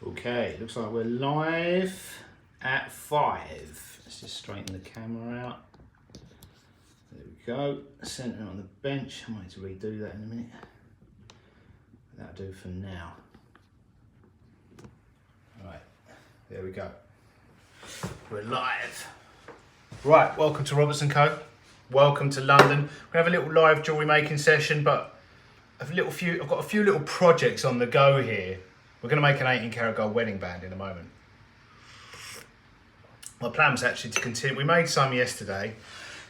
Okay, looks like we're live at 5. Let's just straighten the camera out. There we go. Centre it on the bench. I might need to redo that in a minute. That'll do for now. Right, there we go. We're live. Right, welcome to Roberts & Co. Welcome to London. We're gonna have a little live jewellery making session, but I've got a few little projects on the go here. We're going to make an 18 karat gold wedding band in a moment. My plan was actually to continue. We made some yesterday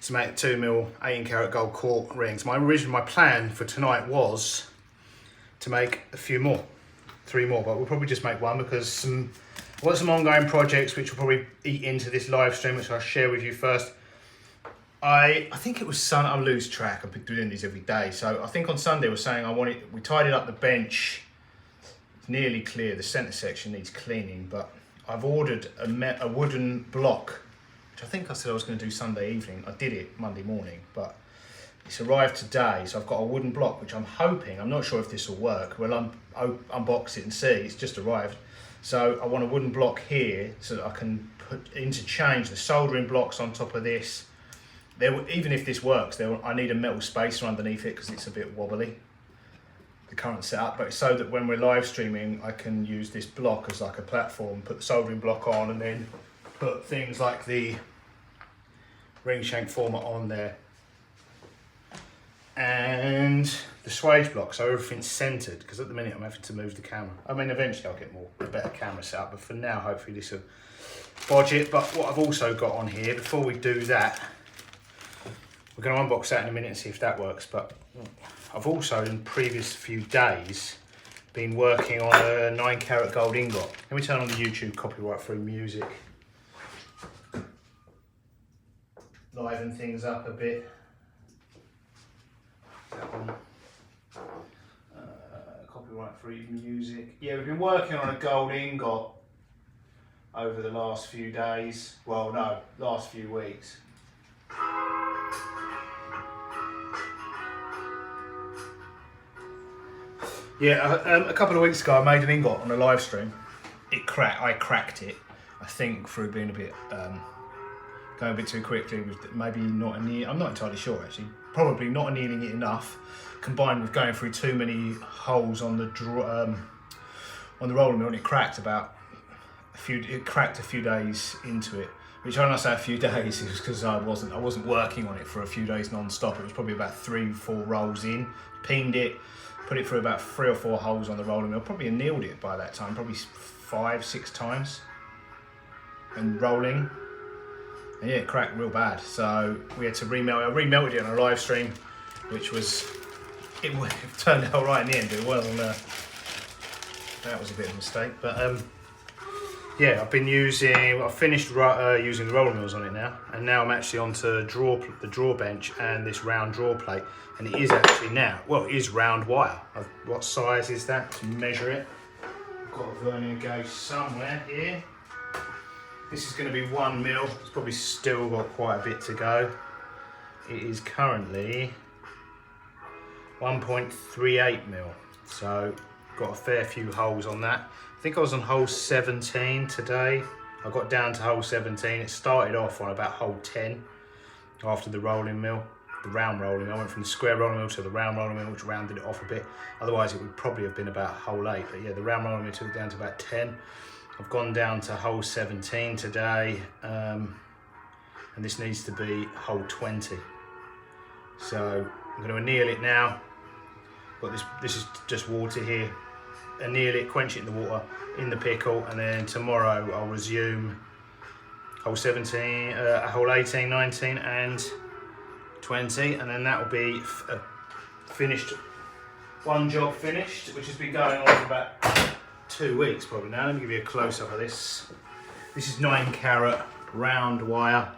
to make 2mm 18 karat gold court rings. My plan for tonight was to make a few more, 3 more, but we'll probably just make one because I've got some ongoing projects which will probably eat into this live stream, which I'll share with you first. I think it was Sunday. I lose track. I've been doing these every day. So I think on Sunday I was saying we tidied up the bench. It's nearly clear. The centre section needs cleaning, but I've ordered a wooden block, which I think I said I was going to do Sunday evening. I did it Monday morning, but it's arrived today. So I've got a wooden block, which I'm hoping, I'm not sure if this will work. We'll unbox it and see. It's just arrived. So I want a wooden block here so that I can interchange the soldering blocks on top of this. Even if this works, I need a metal spacer underneath it because it's a bit wobbly, the current setup, but so that when we're live streaming I can use this block as like a platform, put the soldering block on and then put things like the ring shank former on there and the swage block, so everything's centered, because at the minute I'm having to move the camera. I mean, eventually I'll get a better camera set up, but for now hopefully this will bodge it. But what I've also got on here, before we do that, we're going to unbox that in a minute and see if that works, but I've also in previous few days been working on a 9 karat gold ingot. Let me turn on the YouTube copyright free music. Liven things up a bit. That one. Copyright free music. Yeah, we've been working on a gold ingot over the last few days. Well, no, last few weeks. Yeah, a couple of weeks ago I made an ingot on a live stream. I cracked it, I think, through being a bit, going a bit too quickly, with maybe not I'm not entirely sure actually, probably not annealing it enough, combined with going through too many holes on the rolling mill, and it cracked a few days into it. Which when I say a few days, it was because I wasn't working on it for a few days non-stop. It was probably about 3-4 rolls in, peened it, put it through about 3 or 4 holes on the rolling mill, probably annealed it by that time, probably 5-6 times, and rolling, and yeah, it cracked real bad. So we had to remelt it. I remelted it on a live stream, which it turned out right in the end. That was a bit of a mistake, but yeah, I've finished using the rolling mills on it now, and now I'm actually onto the draw bench and this round draw plate, and it is actually now, well, it is round wire. What size is that to measure it? I've got a vernier gauge somewhere here. This is going to be 1 mil. It's probably still got quite a bit to go. It is currently 1.38 mil, so got a fair few holes on that. I think I was on hole 17 today. I got down to hole 17. It started off on about hole 10 after the rolling mill, the round rolling mill. I went from the square rolling mill to the round rolling mill, which rounded it off a bit. Otherwise it would probably have been about hole 8, but yeah, the round rolling mill took it down to about 10. I've gone down to hole 17 today, and this needs to be hole 20. So I'm going to anneal it now. Got this is just water here. Anneal it, quench it in the water, in the pickle, and then tomorrow I'll resume hole 17, hole 18, 19 and 20, and then that will be finished, one job finished, which has been going on for about 2 weeks probably now. Let me give you a close-up of this. This is 9 karat round wire.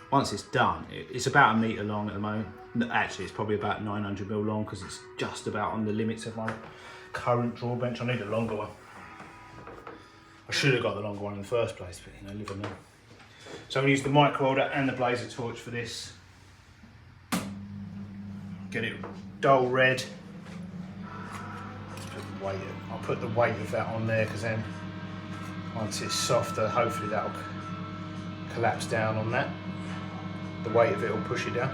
Once it's done, it's about 1 metre long at the moment. Actually, it's probably about 900 mil long because it's just about on the limits of my current draw bench. I need a longer one. I should have got the longer one in the first place, but you know, live and learn. So I'm going to use the micro welder and the blazer torch for this. Get it dull red. Let's put I'll put the weight of that on there, because then once it's softer, hopefully that'll collapse down on that. The weight of it will push it down.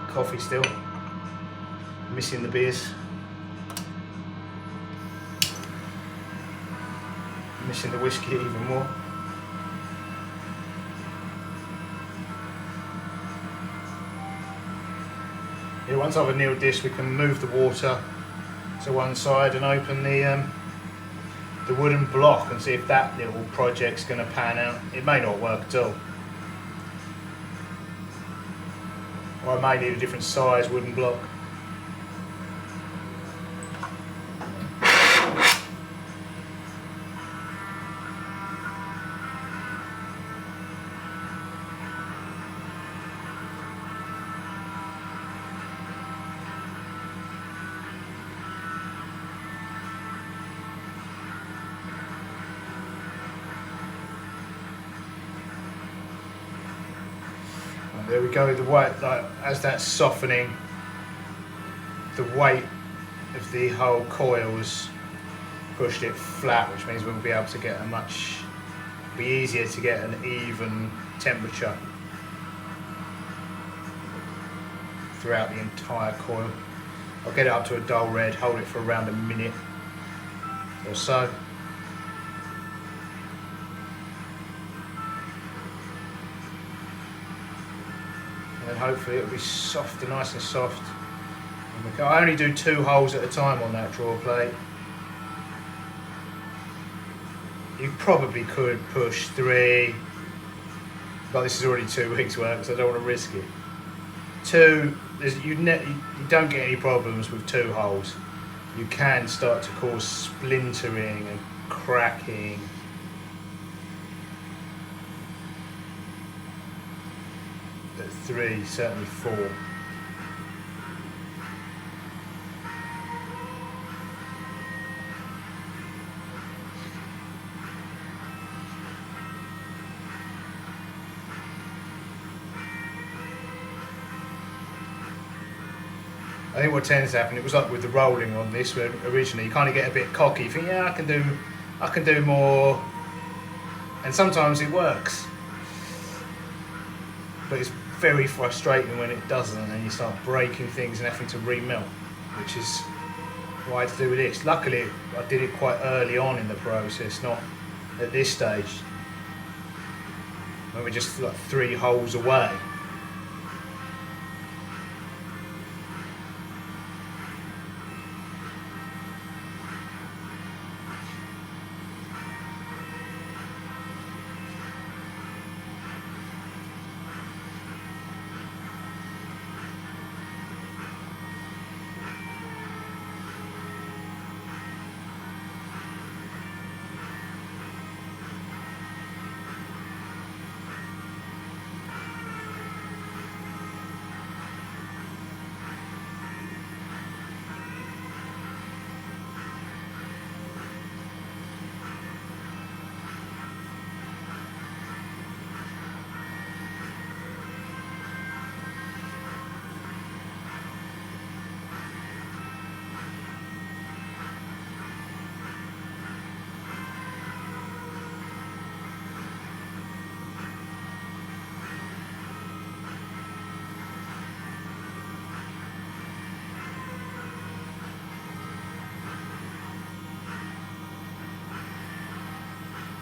Coffee still. Missing the beers. Missing the whiskey even more. Yeah, once I've annealed this, we can move the water to one side and open the wooden block and see if that little project's going to pan out. It may not work at all. Or I may need a different size wooden block. There we go, the weight, like, as that's softening, the weight of the whole coil has pushed it flat, which means we'll be able to get be easier to get an even temperature throughout the entire coil. I'll get it up to a dull red, hold it for around a minute or so. And hopefully it'll be soft and nice and soft. I only do 2 holes at a time on that drawer plate. You probably could push 3, but this is already 2 weeks work, so I don't want to risk it. 2, you don't get any problems with 2 holes. You can start to cause splintering and cracking. At 3, certainly 4. I think what tends to happen, it was like with the rolling on this, where originally you kind of get a bit cocky, you think, yeah, I can do more, and sometimes it works. But it's very frustrating when it doesn't, and you start breaking things and having to remelt, which is what I had to do with this. Luckily, I did it quite early on in the process, not at this stage, when we're just like 3 holes away.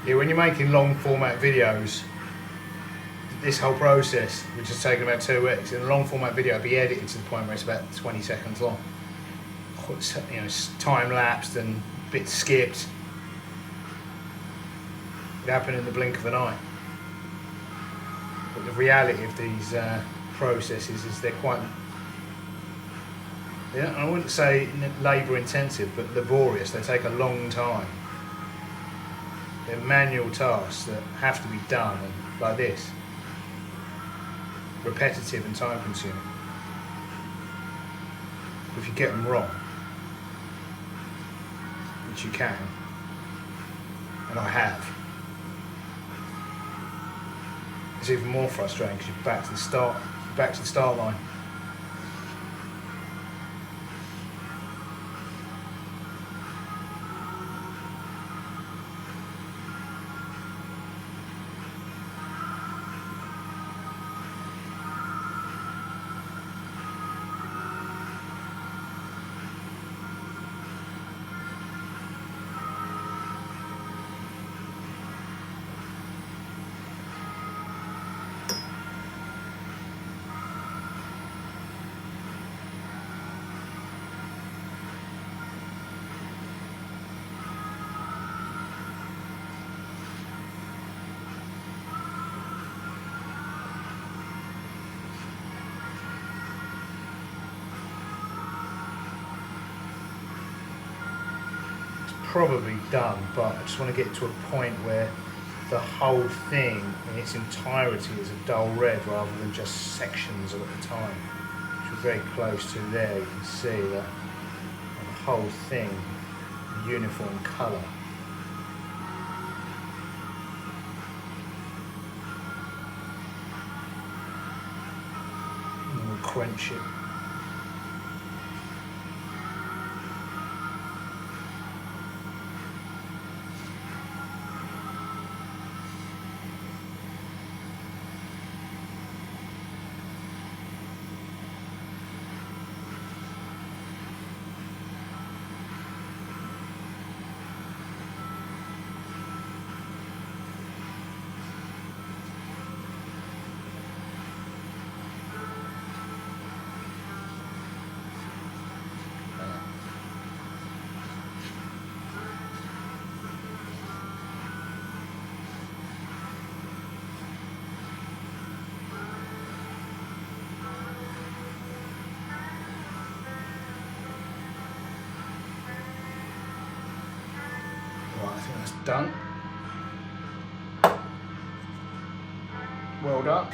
Yeah, when you're making long format videos, this whole process, which has taken about 2 weeks, in a long format video, it'll be edited to the point where it's about 20 seconds long. You know, it's time lapsed and bits skipped. It happened in the blink of an eye. But the reality of these processes is they're quite, yeah, I wouldn't say labour intensive, but laborious. They take a long time. They're manual tasks that have to be done, and like this, repetitive and time consuming. If you get them wrong, which you can, and I have, it's even more frustrating because you're back to the start line. probably done, but I just want to get to a point where the whole thing in its entirety is a dull red rather than just sections of it at a time. Which we're very close to there. You can see that the whole thing uniform colour. And we'll quench it. I think that's done. Well done.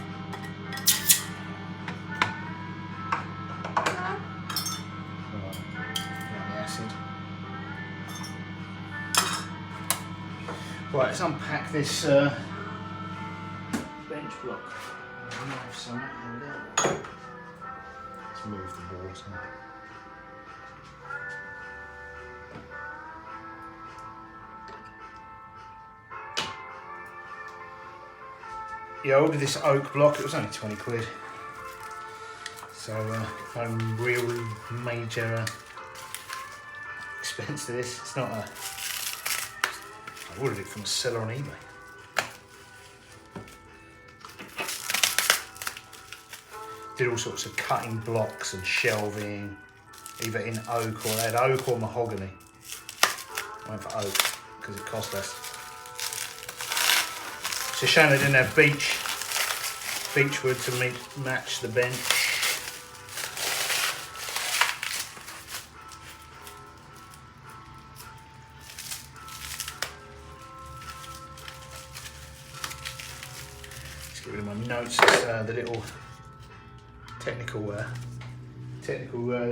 Right, let's unpack this bench block. Let's move the water. Yeah, I ordered this oak block, it was only 20 quid. So, no real major expense to this. It's not a... I ordered it from a seller on eBay. Did all sorts of cutting blocks and shelving, either in oak or they had oak or mahogany. I went for oak because it cost less. It's a shame they didn't have beechwood to match the bench. Let's get rid of my notes. The little technical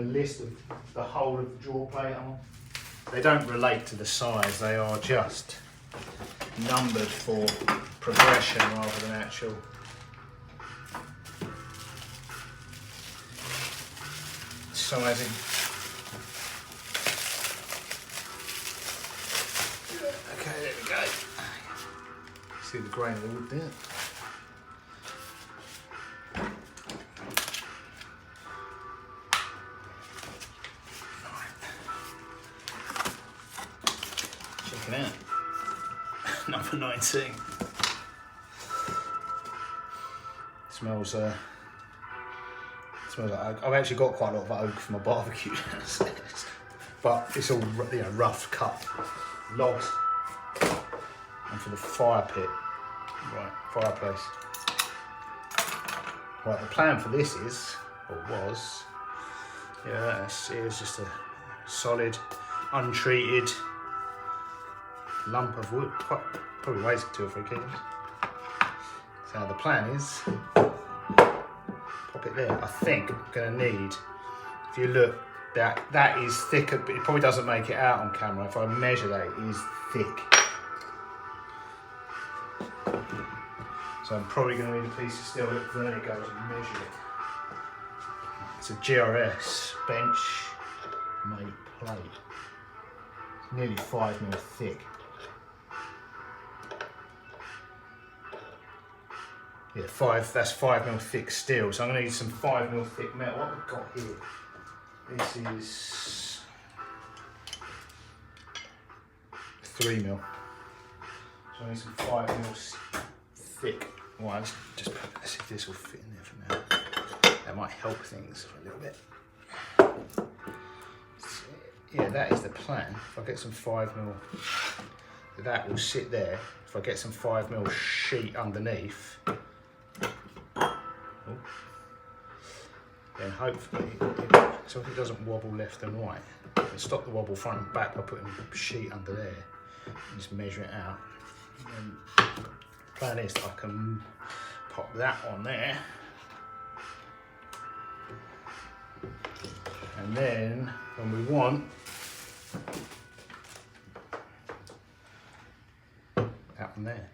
list of the whole of the drawer plate. They don't relate to the size. They are just numbered for progression rather than actual. Sizing. Okay, there we go. See the grain of the wood there. Check it out. Number 19. Smells like I've actually got quite a lot of oak for my barbecue downstairs, but it's all rough cut logs. And for the fire pit, right, fireplace. Right, the plan for this is, or was, it was just a solid, untreated lump of wood, probably weighs 2 or 3 kilos. So the plan is, pop it there. I think I'm going to need, if you look, that is thicker, but it probably doesn't make it out on camera. If I measure that, it is thick. So I'm probably going to need a piece of steel. Look, there it goes, and measure it. It's a GRS bench made plate. It's nearly 5mm thick. Yeah, that's 5mm thick steel. So I'm going to need some 5mm thick metal. What we've got here, this is 3mm. So I need some 5mm thick. Well, let's just let's see if this will fit in there for now. That might help things a little bit. So, yeah, that is the plan. If I get some 5mm, that will sit there. If I get some 5mm sheet underneath, then hopefully, so it doesn't wobble left and right. and stop the wobble front and back by putting a sheet under there and just measure it out. And the plan is that I can pop that on there, and then when we want, out on there.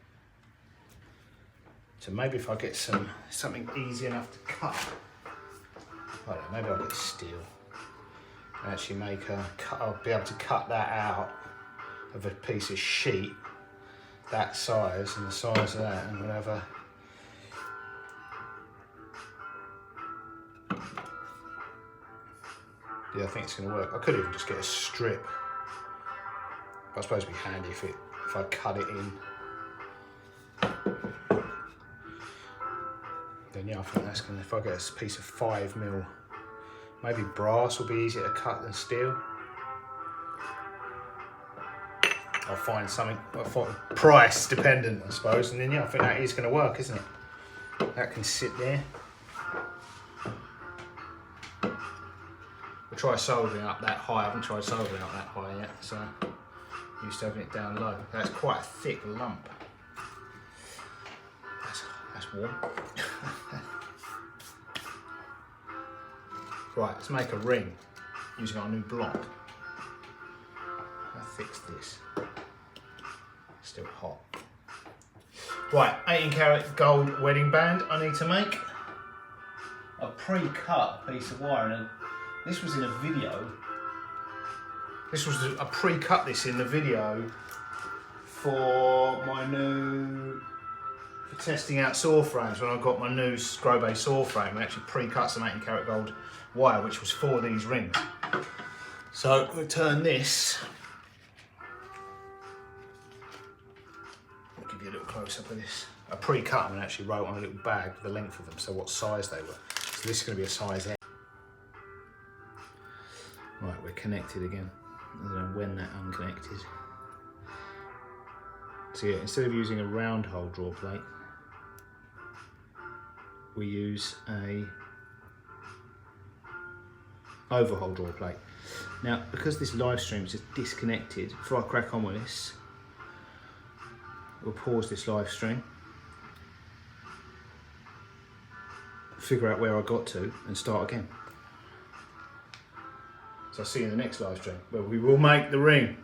So maybe if I get something easy enough to cut, I don't know, maybe I'll get steel and actually make I'll be able to cut that out of a piece of sheet that size and the size of that, and we'll have a yeah, I think it's going to work. I could even just get a strip. I suppose it'd be handy if I cut it in. Then yeah, I think that's going to, if I get a piece of 5mm, maybe brass will be easier to cut than steel. I'll find something, price dependent I suppose, and then yeah, I think that is going to work, isn't it? That can sit there. We'll try soldering up that high. I haven't tried soldering up that high yet, so I'm used to having it down low. That's quite a thick lump. That's warm. Right, let's make a ring using our new block. How thick's this? Still hot. Right, 18-carat gold wedding band I need to make. I pre-cut a piece of wire, and this was in a video. I pre-cut this in the video for my new, for testing out saw frames. When I got my new Scrobe saw frame, I actually pre-cut some 18-carat gold wire, which was for these rings. So we'll turn this. I'll give you a little close-up of this. I pre-cut them and actually wrote on a little bag the length of them, so what size they were. So this is going to be a size M. Right, we're connected again. I don't know when that unconnected. So yeah, instead of using a round hole draw plate, we use a oval hole draw plate. Now, because this live stream is just disconnected, before I crack on with this, we'll pause this live stream, figure out where I got to, and start again. So I'll see you in the next live stream, where we will make the ring.